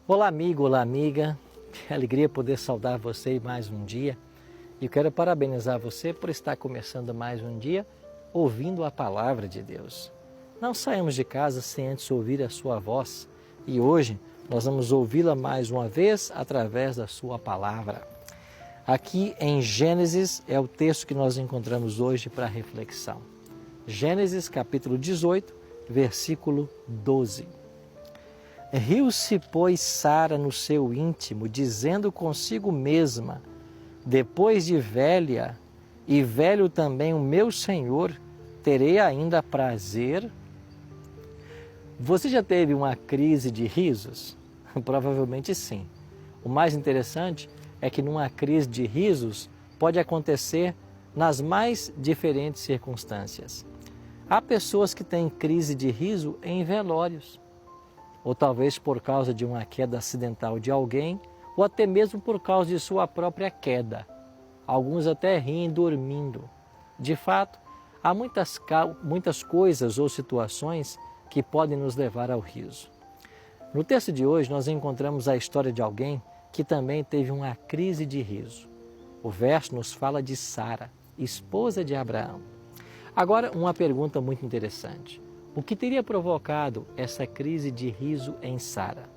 Olá amigo, olá amiga, que alegria poder saudar você mais um dia. E eu quero parabenizar você por estar começando mais um dia ouvindo a palavra de Deus. Não saímos de casa sem antes ouvir a sua voz e hoje nós vamos ouvi-la mais uma vez através da sua palavra. Aqui em Gênesis é o texto que nós encontramos hoje para reflexão. Gênesis capítulo 18, versículo 12. Riu-se, pois, Sara no seu íntimo, dizendo consigo mesma: depois de velha, e velho também o meu Senhor, terei ainda prazer? Você já teve uma crise de risos? Provavelmente sim. O mais interessante é que numa crise de risos pode acontecer nas mais diferentes circunstâncias. Há pessoas que têm crise de riso em velórios, ou talvez por causa de uma queda acidental de alguém, ou até mesmo por causa de sua própria queda. Alguns até riem dormindo. De fato, há muitas coisas ou situações que podem nos levar ao riso. No texto de hoje, nós encontramos a história de alguém que também teve uma crise de riso. O verso nos fala de Sara, esposa de Abraão. Agora, uma pergunta muito interessante. O que teria provocado essa crise de riso em Sara?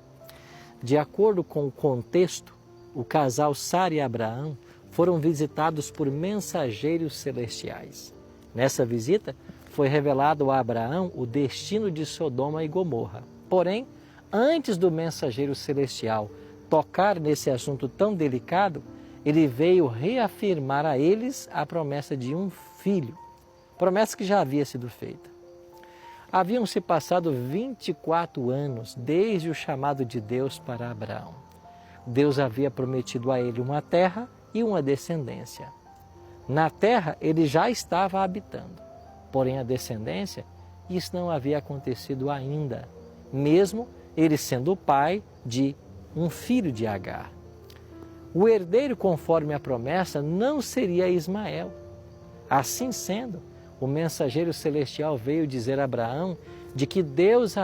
De acordo com o contexto, o casal Sara e Abraão foram visitados por mensageiros celestiais. Nessa visita, foi revelado a Abraão o destino de Sodoma e Gomorra. Porém, antes do mensageiro celestial tocar nesse assunto tão delicado, ele veio reafirmar a eles a promessa de um filho, promessa que já havia sido feita. Haviam se passado 24 anos desde o chamado de Deus para Abraão. Deus havia prometido a ele uma terra e uma descendência. Na terra ele já estava habitando, porém a descendência, isso não havia acontecido ainda, mesmo ele sendo o pai de um filho de Agar. O herdeiro, conforme a promessa, não seria Ismael. Assim sendo, o mensageiro celestial veio dizer a Abraão de que Deus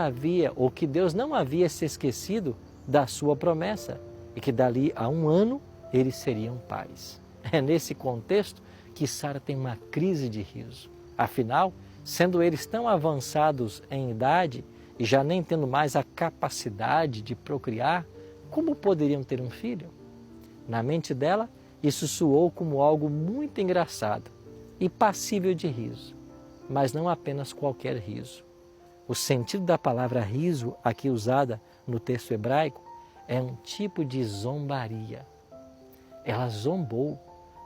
não havia se esquecido da sua promessa e que dali a um ano eles seriam pais. É nesse contexto que Sara tem uma crise de riso. Afinal, sendo eles tão avançados em idade e já nem tendo mais a capacidade de procriar, como poderiam ter um filho? Na mente dela, isso soou como algo muito engraçado e passível de riso, mas não apenas qualquer riso. O sentido da palavra riso, aqui usada no texto hebraico, é um tipo de zombaria. Ela zombou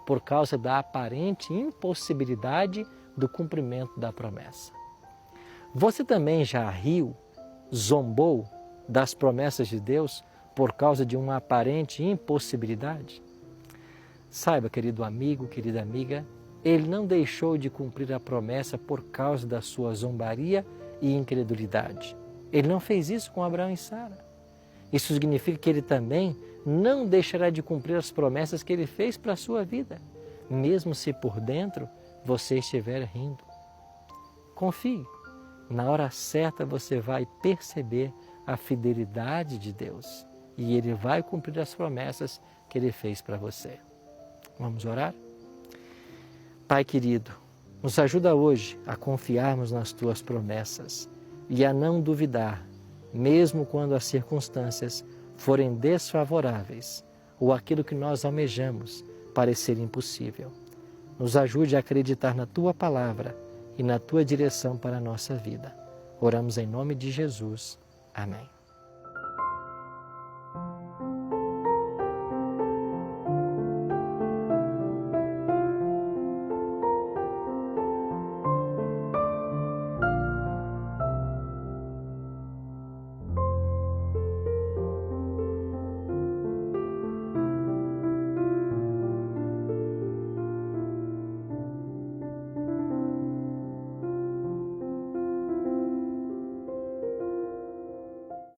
por causa da aparente impossibilidade do cumprimento da promessa. Você também já riu, zombou das promessas de Deus por causa de uma aparente impossibilidade? Saiba, querido amigo, querida amiga, Ele não deixou de cumprir a promessa por causa da sua zombaria e incredulidade. Ele não fez isso com Abraão e Sara. Isso significa que Ele também não deixará de cumprir as promessas que Ele fez para a sua vida, mesmo se por dentro você estiver rindo. Confie, na hora certa você vai perceber a fidelidade de Deus e Ele vai cumprir as promessas que Ele fez para você. Vamos orar? Pai querido, nos ajuda hoje a confiarmos nas Tuas promessas e a não duvidar, mesmo quando as circunstâncias forem desfavoráveis ou aquilo que nós almejamos parecer impossível. Nos ajude a acreditar na Tua palavra e na Tua direção para a nossa vida. Oramos em nome de Jesus. Amém.